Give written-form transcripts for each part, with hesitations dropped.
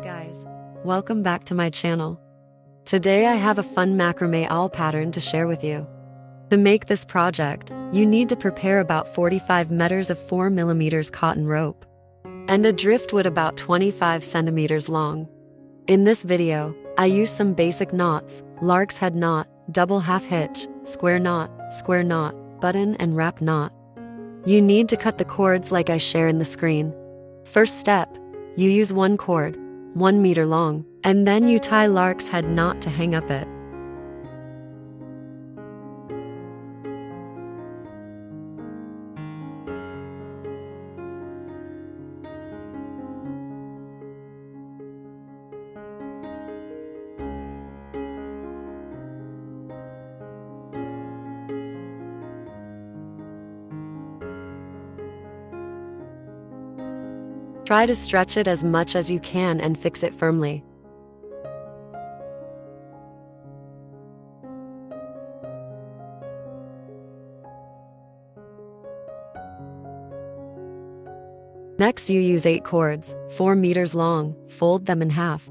Guys, welcome back to my channel. Today I have a fun macrame owl pattern to share with you. To make this project, you need to prepare about 45 meters of 4mm cotton rope and a driftwood about 25 centimeters long. In this video, I use some basic knots: lark's head knot, double half hitch, square knot, button and wrap knot. You need to cut the cords like I share in the screen. First step, you use one cord, 1 meter long, and then you tie lark's head knot to hang up it. Try to stretch it as much as you can and fix it firmly. Next, you use 8 cords, 4 meters long, fold them in half,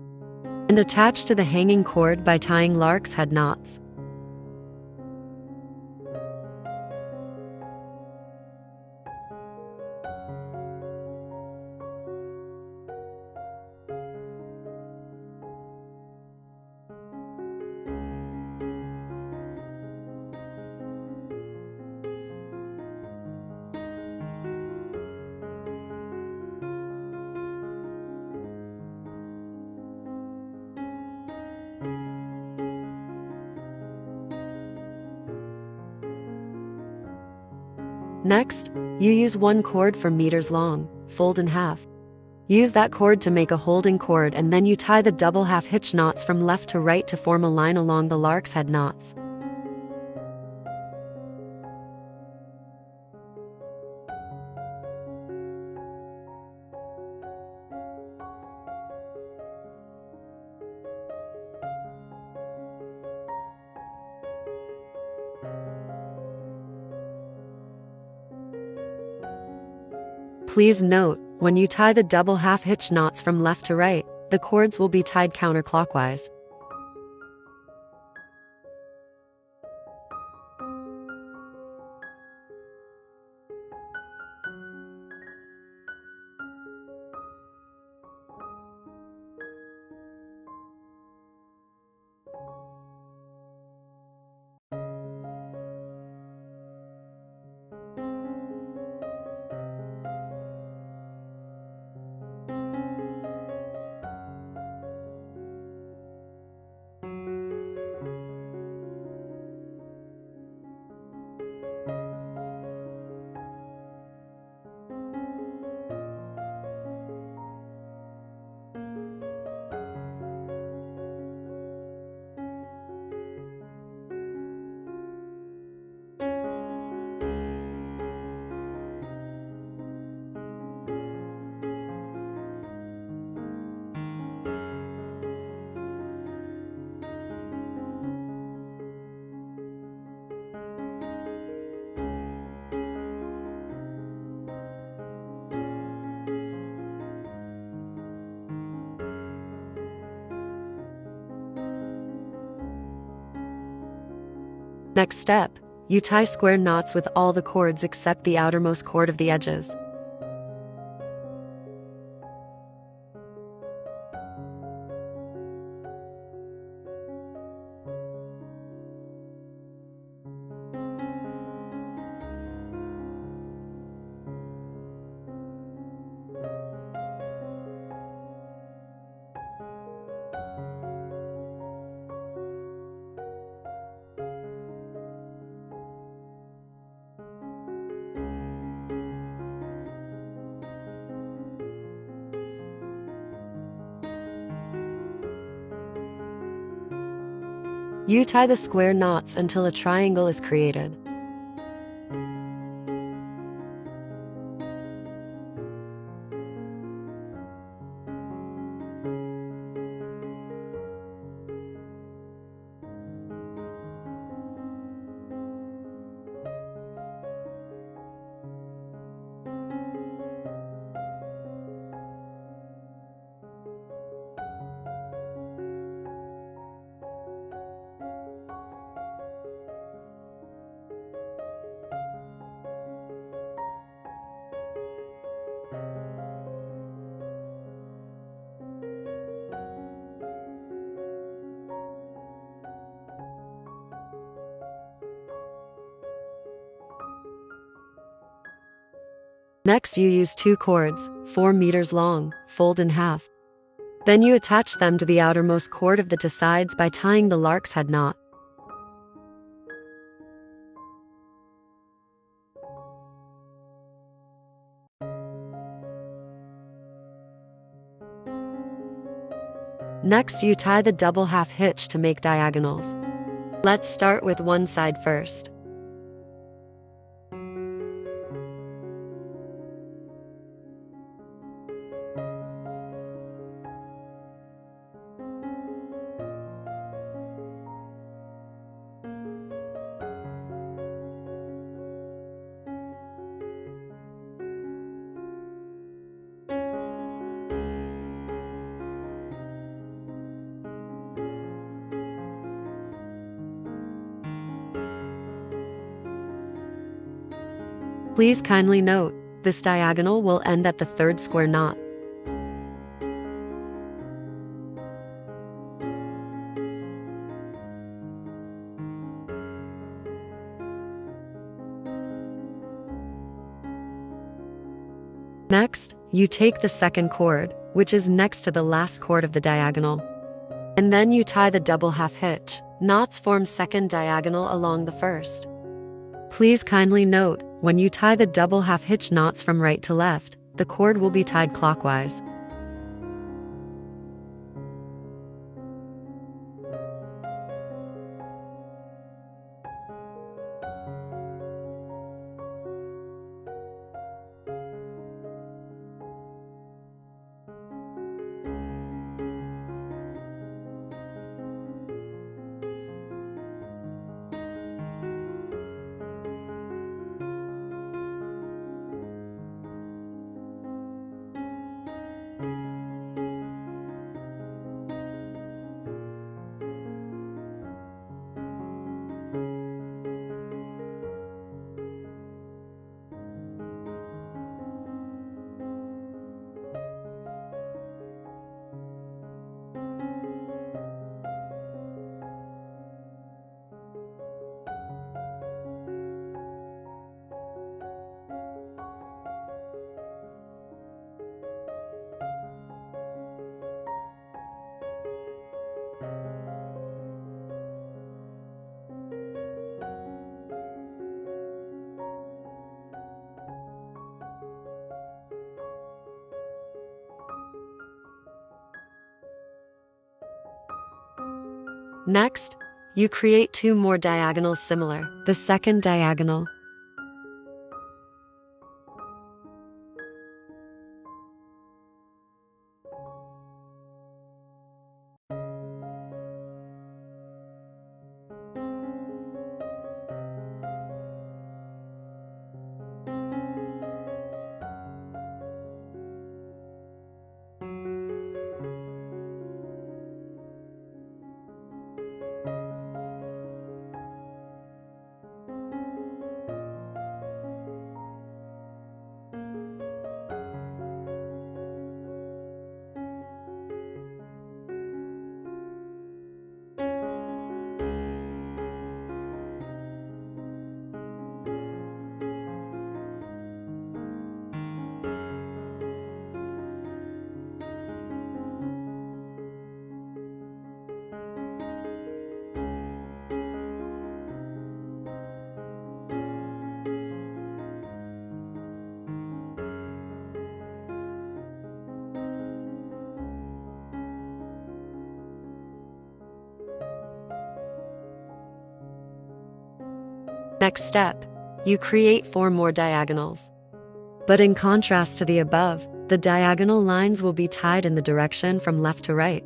and attach to the hanging cord by tying lark's head knots. Next, you use 1 cord 4 meters long, fold in half. Use that cord to make a holding cord, and then you tie the double half hitch knots from left to right to form a line along the lark's head knots. Please note, when you tie the double half hitch knots from left to right, the cords will be tied counterclockwise. Next step, you tie square knots with all the cords except the outermost cord of the edges. You tie the square knots until a triangle is created. Next, you use two cords, 4 meters long, fold in half. Then you attach them to the outermost cord of the two sides by tying the lark's head knot. Next, you tie the double half hitch to make diagonals. Let's start with one side first. Please kindly note, this diagonal will end at the third square knot. Next, you take the second cord, which is next to the last cord of the diagonal. And then you tie the double half hitch. Knots form second diagonal along the first. Please kindly note, when you tie the double half hitch knots from right to left, the cord will be tied clockwise. Next, you create two more diagonals similar, the second diagonal. Next step, you create 4 more diagonals. But in contrast to the above, the diagonal lines will be tied in the direction from left to right.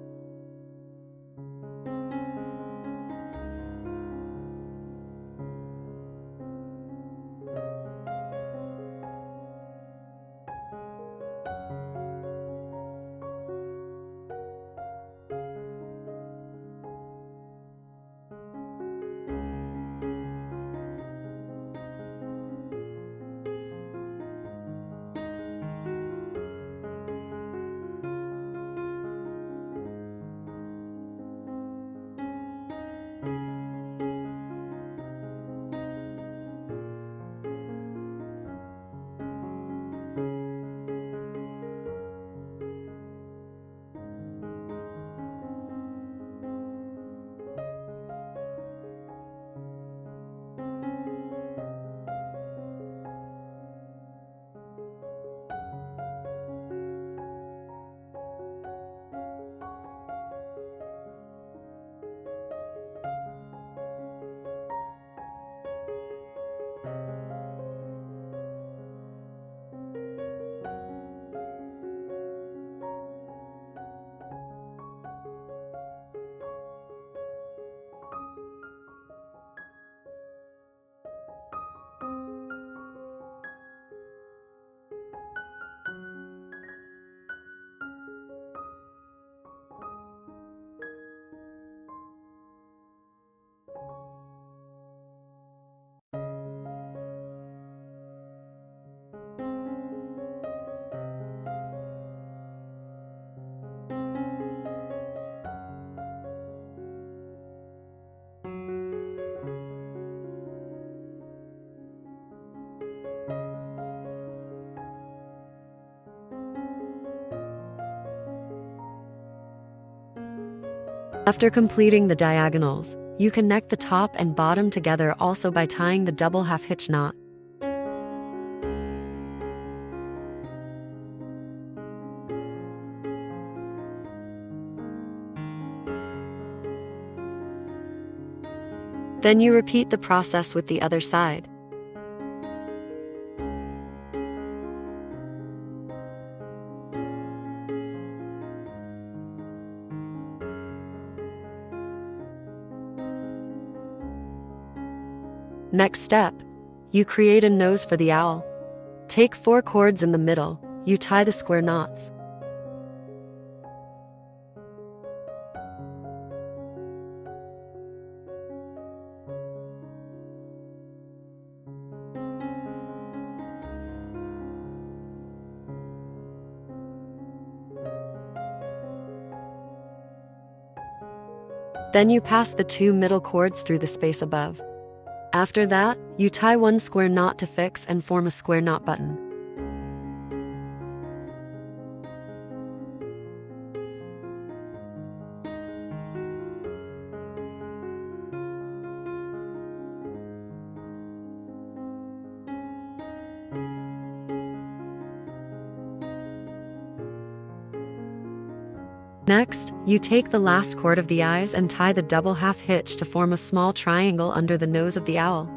After completing the diagonals, you connect the top and bottom together also by tying the double half hitch knot. Then you repeat the process with the other side. Next step, you create a nose for the owl. Take 4 cords in the middle, you tie the square knots. Then you pass the 2 middle cords through the space above. After that, you tie 1 square knot to fix and form a square knot button. Next, you take the last cord of the eyes and tie the double half hitch to form a small triangle under the nose of the owl.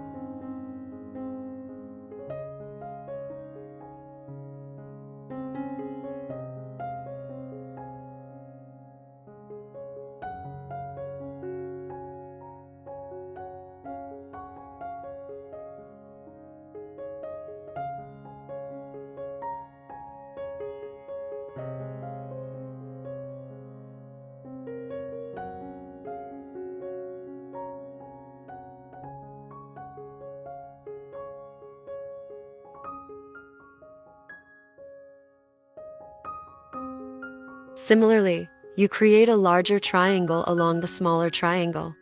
Similarly, you create a larger triangle along the smaller triangle.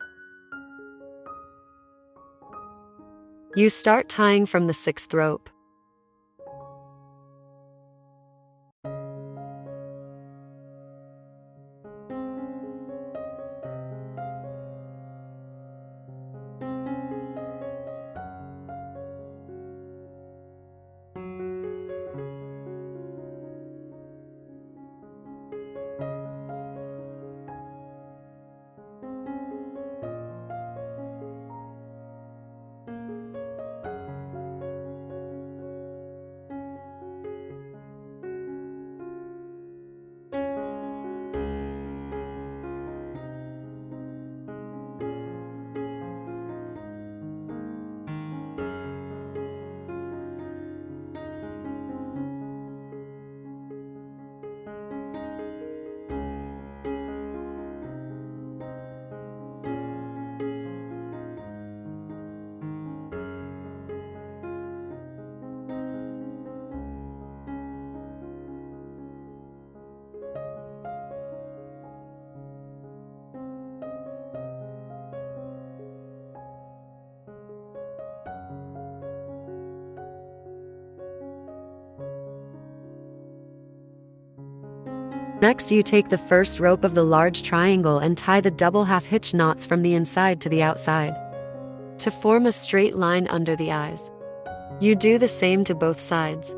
You start tying from the 6th rope. Next, you take the first rope of the large triangle and tie the double half hitch knots from the inside to the outside to form a straight line under the eyes. You do the same to both sides.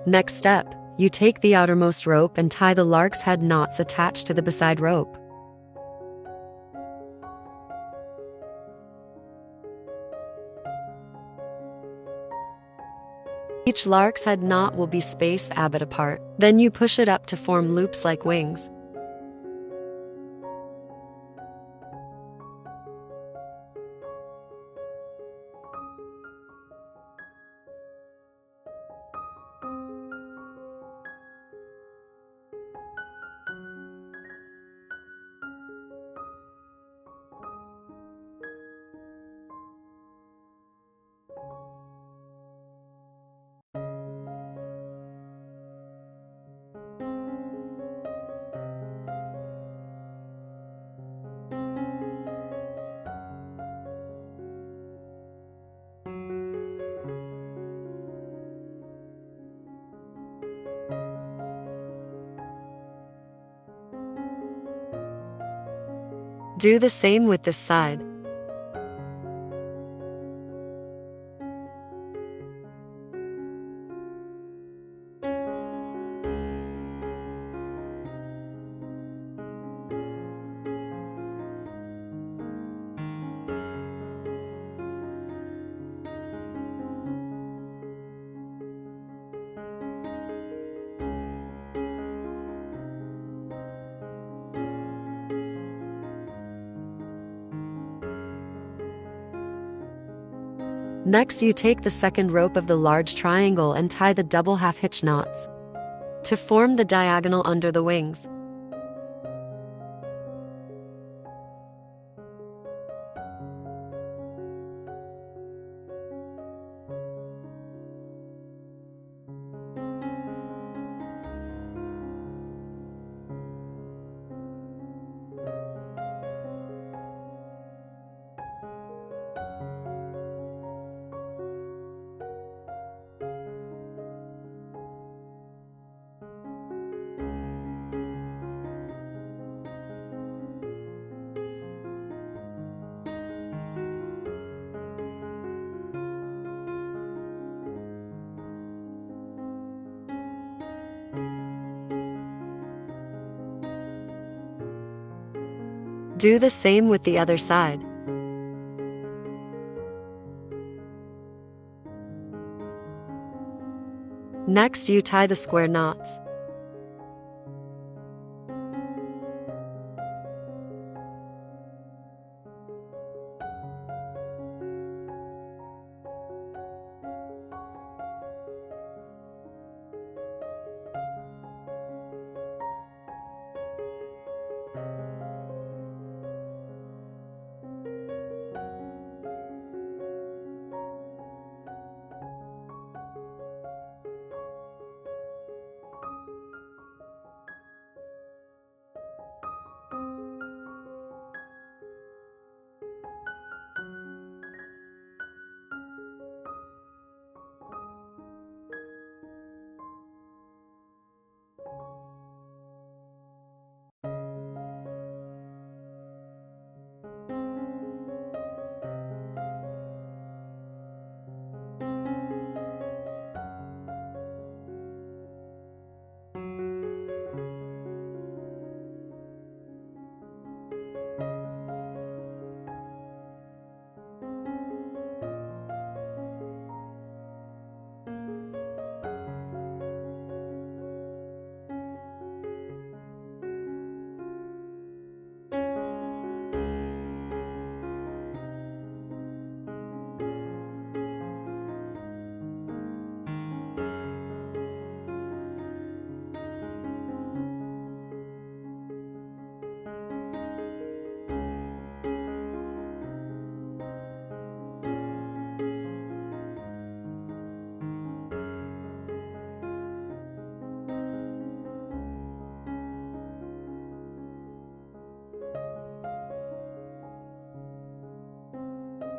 Next step, you take the outermost rope and tie the lark's head knots attached to the beside rope. Each lark's head knot will be spaced a bit apart. Then you push it up to form loops like wings. Do the same with this side. Next, you take the second rope of the large triangle and tie the double half hitch knots to form the diagonal under the wings. Do the same with the other side. Next, you tie the square knots.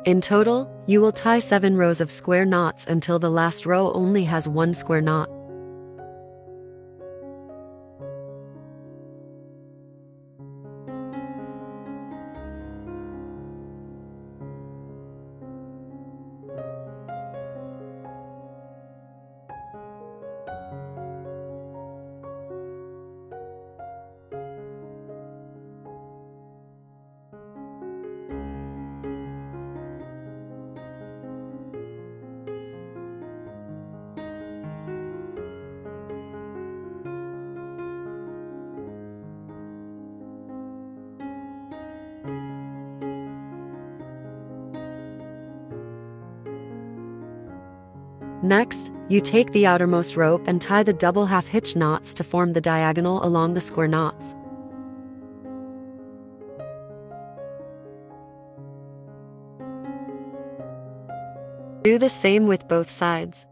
In total, you will tie 7 rows of square knots until the last row only has 1 square knot. Next, you take the outermost rope and tie the double half hitch knots to form the diagonal along the square knots. Do the same with both sides.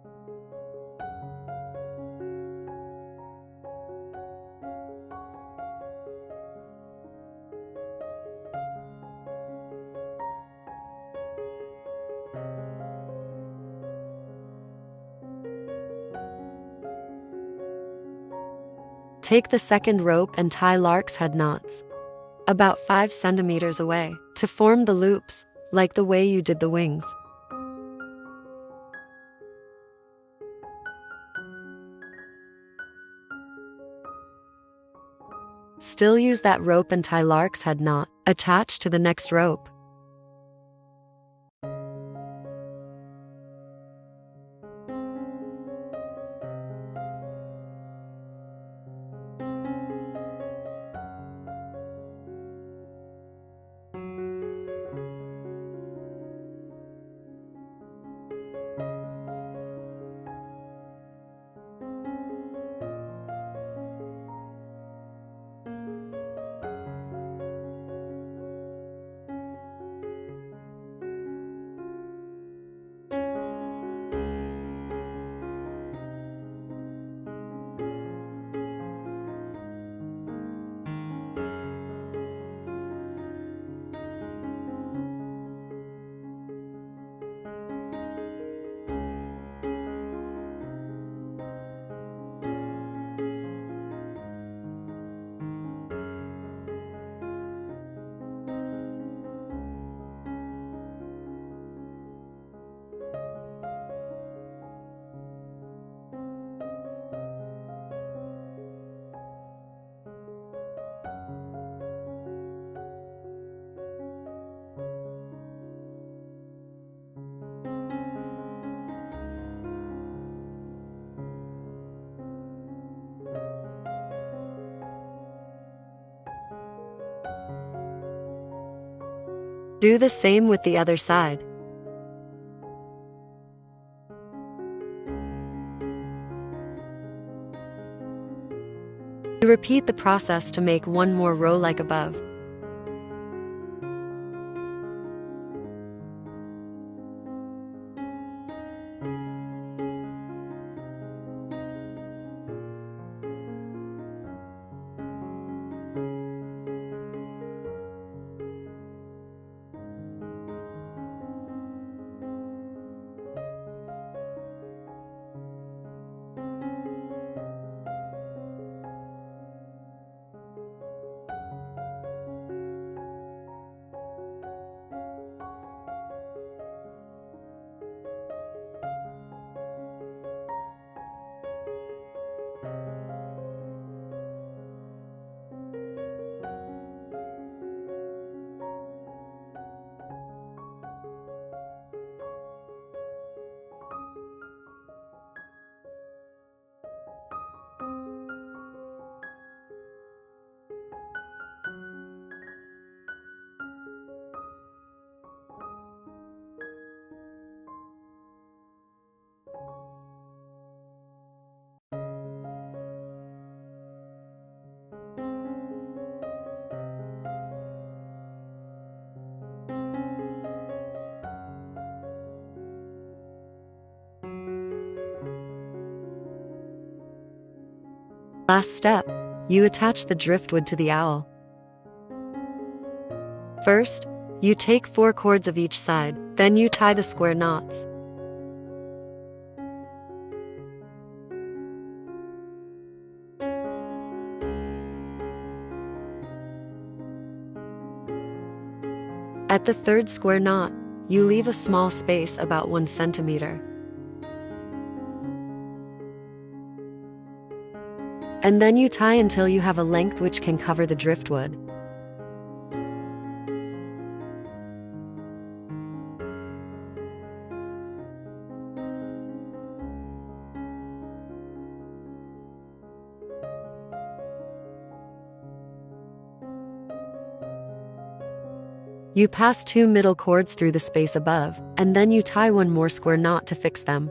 Take the second rope and tie lark's head knots. about 5 centimeters away, to form the loops, like the way you did the wings. Still use that rope and tie lark's head knot attached to the next rope. Do the same with the other side. You repeat the process to make one more row like above. Last step, you attach the driftwood to the owl. First, you take 4 cords of each side, then you tie the square knots. At the 3rd square knot, you leave a small space about 1 centimeter. And then you tie until you have a length which can cover the driftwood. You pass 2 middle cords through the space above, and then you tie 1 more square knot to fix them.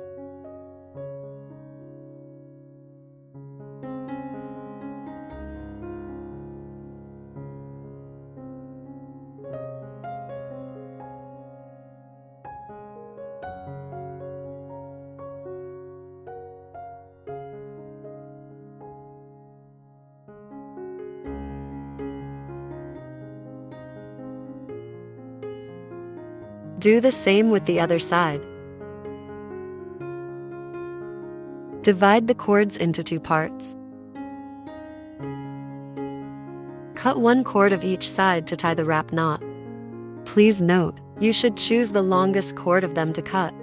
Do the same with the other side. Divide the cords into 2 parts. Cut one cord of each side to tie the wrap knot. Please note, you should choose the longest cord of them to cut.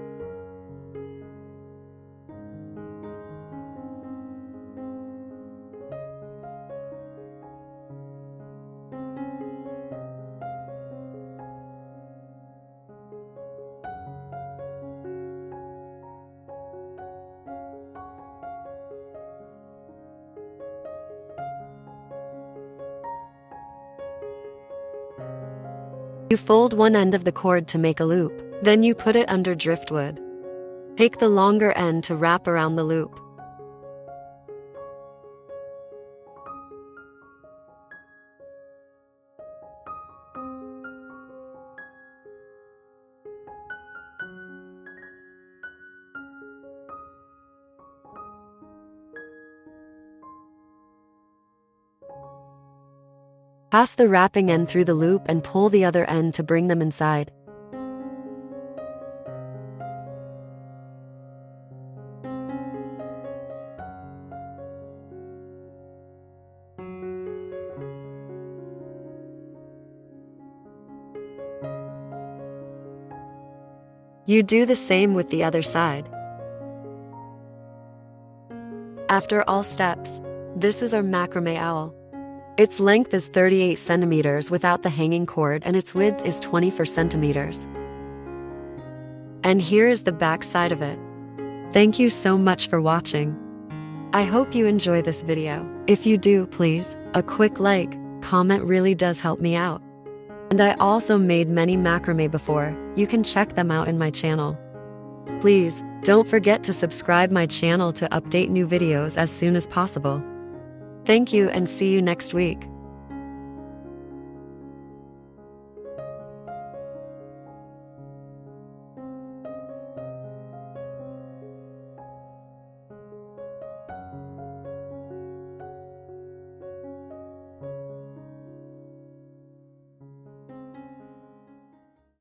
You fold one end of the cord to make a loop, then you put it under driftwood. Take the longer end to wrap around the loop. Pass the wrapping end through the loop and pull the other end to bring them inside. You do the same with the other side. After all steps, this is our macrame owl. Its length is 38 centimeters without the hanging cord and its width is 24 centimeters. And here is the back side of it. Thank you so much for watching. I hope you enjoy this video. If you do, please, a quick like, comment really does help me out. And I also made many macrame before, you can check them out in my channel. Please, don't forget to subscribe my channel to update new videos as soon as possible. Thank you and see you next week.